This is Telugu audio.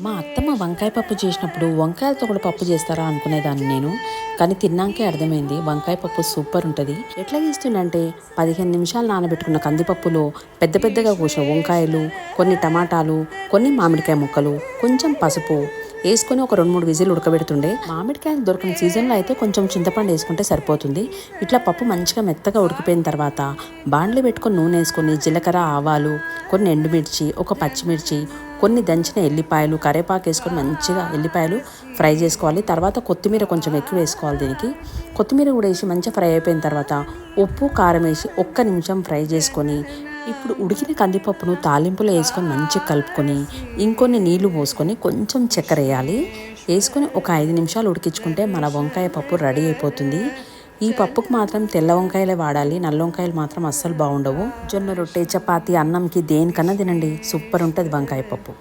మా అత్తమ్మ వంకాయ పప్పు చేసినప్పుడు వంకాయలతో కూడా పప్పు చేస్తారా అనుకునేదాన్ని నేను. కానీ తిన్నాకే అర్థమైంది వంకాయ పప్పు సూపర్ ఉంటుంది. ఎట్లా చేస్తుండంటే 15 నిమిషాలు నానబెట్టుకున్న కందిపప్పులో పెద్ద పెద్దగా కోసిన వంకాయలు, కొన్ని టమాటాలు, కొన్ని మామిడికాయ ముక్కలు, కొంచెం పసుపు వేసుకొని ఒక 2-3 విజిల్ ఉడకబెడుతుండే. మామిడికాయలు దొరికిన సీజన్లో అయితే కొంచెం చింతపండు వేసుకుంటే సరిపోతుంది. ఇట్లా పప్పు మంచిగా మెత్తగా ఉడికిపోయిన తర్వాత బాండ్లు పెట్టుకొని నూనె వేసుకొని జీలకర్ర, ఆవాలు, కొన్ని ఎండుమిర్చి, ఒక పచ్చిమిర్చి, కొన్ని దంచిన ఎల్లిపాయలు, కరివేపాకు వేసుకొని మంచిగా ఎల్లిపాయలు ఫ్రై చేసుకోవాలి. తర్వాత కొత్తిమీర కొంచెం ఎక్కువ వేసుకోవాలి. దీనికి కొత్తిమీర కూడా వేసి మంచిగా ఫ్రై అయిపోయిన తర్వాత ఉప్పు, కారం వేసి 1 నిమిషం ఫ్రై చేసుకొని ఇప్పుడు ఉడికిన కందిపప్పును తాలింపులో వేసుకొని మంచిగా కలుపుకొని ఇంకొన్ని నీళ్లు పోసుకొని కొంచెం చక్కెర వేయాలి. వేసుకొని ఒక 5 నిమిషాలు ఉడికించుకుంటే మన వంకాయ పప్పు రెడీ అయిపోతుంది. ఈ పప్పుకు మాత్రం తెల్ల వంకాయలే వాడాలి, నల్ల వంకాయలు మాత్రం అస్సలు బాగుండవు. జొన్న రొట్టె, చపాతి, అన్నంకి దేనికన్నా తినండి, సూపర్ ఉంటుంది వంకాయ పప్పు.